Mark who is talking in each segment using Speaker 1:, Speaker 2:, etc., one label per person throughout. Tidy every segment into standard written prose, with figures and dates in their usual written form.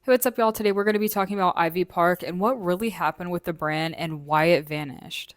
Speaker 1: Hey, what's up, y'all? Today we're going to be talking about Ivy Park and what really happened with the brand and why it vanished.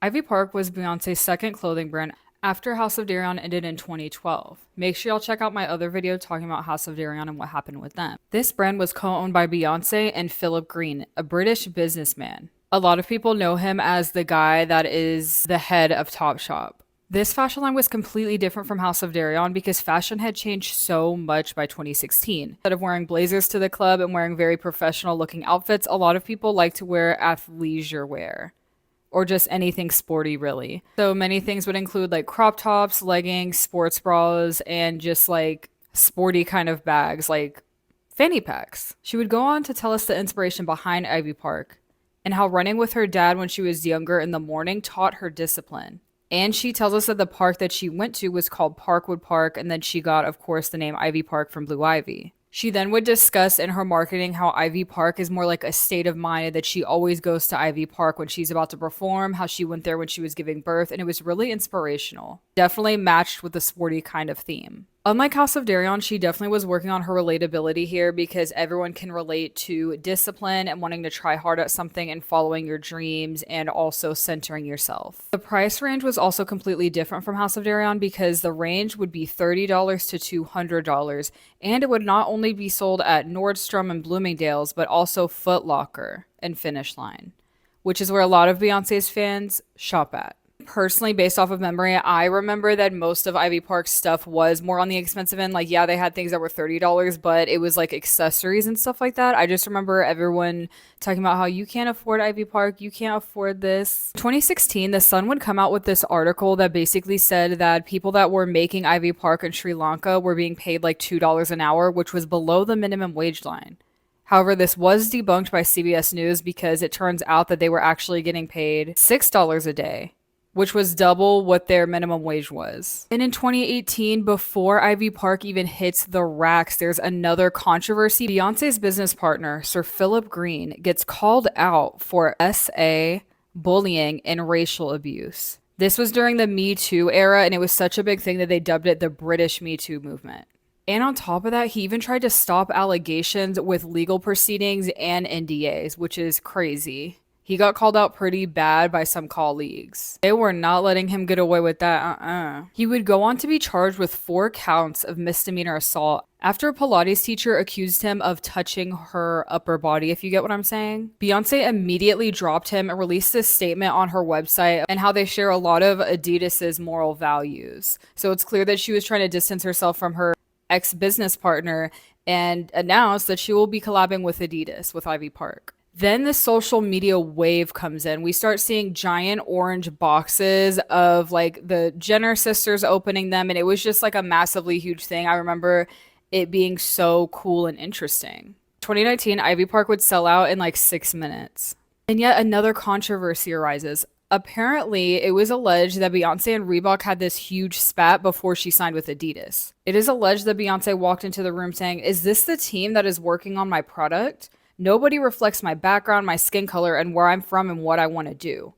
Speaker 1: Ivy Park was Beyonce's second clothing brand after House of Darion ended in 2012. Make sure y'all check out my other video talking about House of Darion and what happened with them. This brand was co-owned by Beyonce and Philip Green, a British businessman. A lot of people know him as the guy that is the head of Topshop. This fashion line was completely different from House of Darion because fashion had changed so much by 2016. Instead of wearing blazers to the club and wearing very professional looking outfits, a lot of people like to wear athleisure wear or just anything sporty, really. So many things would include like crop tops, leggings, sports bras, and just like sporty kind of bags like fanny packs. She would go on to tell us the inspiration behind Ivy Park and how running with her dad when she was younger in the morning taught her discipline. And she tells us that the park that she went to was called Parkwood Park, and then she got, of course, the name Ivy Park from Blue Ivy. She then would discuss in her marketing how Ivy Park is more like a state of mind, that she always goes to Ivy Park when she's about to perform, how she went there when she was giving birth, and it was really inspirational. Definitely matched with the sporty kind of theme. Unlike House of Darion, she definitely was working on her relatability here because everyone can relate to discipline and wanting to try hard at something and following your dreams and also centering yourself. The price range was also completely different from House of Darion because the range would be $30 to $200, and it would not only be sold at Nordstrom and Bloomingdale's but also Foot Locker and Finish Line, which is where a lot of Beyonce's fans shop at. Personally, based off of memory, I remember that most of Ivy Park's stuff was more on the expensive end. Like, yeah, they had things that were $30, but it was like accessories and stuff like that. I just remember everyone talking about how you can't afford Ivy Park, you can't afford this. 2016, The Sun would come out with this article that basically said that people that were making Ivy Park in Sri Lanka were being paid like $2 an hour, which was below the minimum wage line. However, this was debunked by CBS News because it turns out that they were actually getting paid $6 a day, which was double what their minimum wage was. And in 2018, before Ivy Park even hits the racks, there's another controversy. Beyonce's business partner, Sir Philip Green, gets called out for SA, bullying, and racial abuse. This was during the Me Too era, and it was such a big thing that they dubbed it the British Me Too movement. And on top of that, he even tried to stop allegations with legal proceedings and NDAs, which is crazy. He got called out pretty bad by some colleagues. They were not letting him get away with that. He would go on to be charged with 4 counts of misdemeanor assault after a Pilates teacher accused him of touching her upper body, if you get what I'm saying. Beyonce immediately dropped him and released this statement on her website and how they share a lot of Adidas's moral values. So it's clear that she was trying to distance herself from her ex-business partner and announced that she will be collabing with Adidas, with Ivy Park. Then the social media wave comes in. We start seeing giant orange boxes of like the Jenner sisters opening them, and it was just like a massively huge thing. I remember it being so cool and interesting. 2019, Ivy Park would sell out in like 6 minutes. And yet another controversy arises. Apparently, it was alleged that Beyonce and Reebok had this huge spat before she signed with Adidas. It is alleged that Beyonce walked into the room saying, "Is this the team that is working on my product? Nobody reflects my background, my skin color, and where I'm from and what I want to do."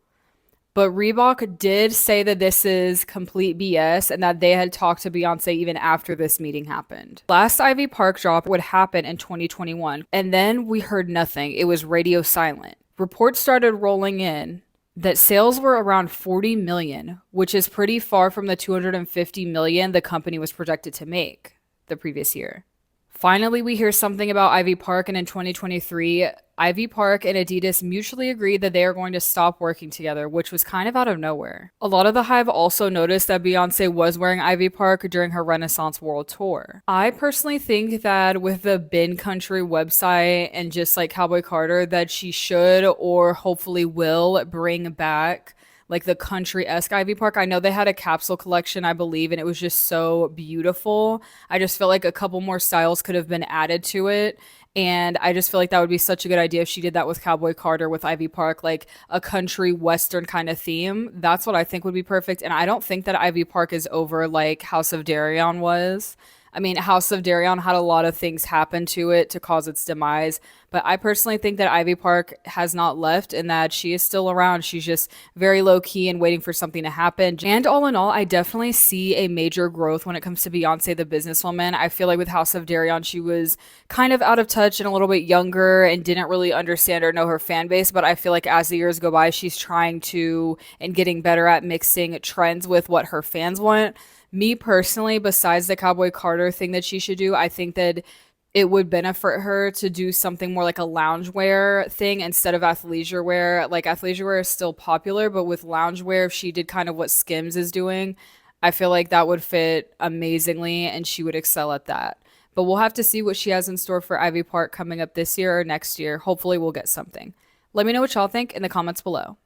Speaker 1: But Reebok did say that this is complete BS and that they had talked to Beyonce even after this meeting happened. Last Ivy Park drop would happen in 2021, and then we heard nothing. It was radio silent. Reports started rolling in that sales were around 40 million, which is pretty far from the 250 million the company was projected to make the previous year. Finally, we hear something about Ivy Park, and in 2023, Ivy Park and Adidas mutually agreed that they are going to stop working together, which was kind of out of nowhere. A lot of the Hive also noticed that Beyonce was wearing Ivy Park during her Renaissance World Tour. I personally think that with the Bin Country website and just like Cowboy Carter, that she should or hopefully will bring back like the country-esque Ivy Park. I know they had a capsule collection, I believe, and it was just so beautiful. I just feel like a couple more styles could have been added to it. And I just feel like that would be such a good idea if she did that with Cowboy Carter, with Ivy Park, like a country western kind of theme. That's what I think would be perfect. And I don't think that Ivy Park is over like House of Darion was. I mean, House of Darion had a lot of things happen to it to cause its demise, but I personally think that Ivy Park has not left and that she is still around. She's just very low key and waiting for something to happen. And all in all, I definitely see a major growth when it comes to Beyonce, the businesswoman. I feel like with House of Darion, she was kind of out of touch and a little bit younger and didn't really understand or know her fan base. But I feel like as the years go by, she's trying to and getting better at mixing trends with what her fans want. Me personally, besides the Cowboy Carter thing that she should do, I think that it would benefit her to do something more like a loungewear thing instead of athleisure wear. Like athleisure wear is still popular, but with loungewear, if she did kind of what Skims is doing, I feel like that would fit amazingly and she would excel at that. But we'll have to see what she has in store for Ivy Park coming up this year or next year. Hopefully, we'll get something. Let me know what y'all think in the comments below.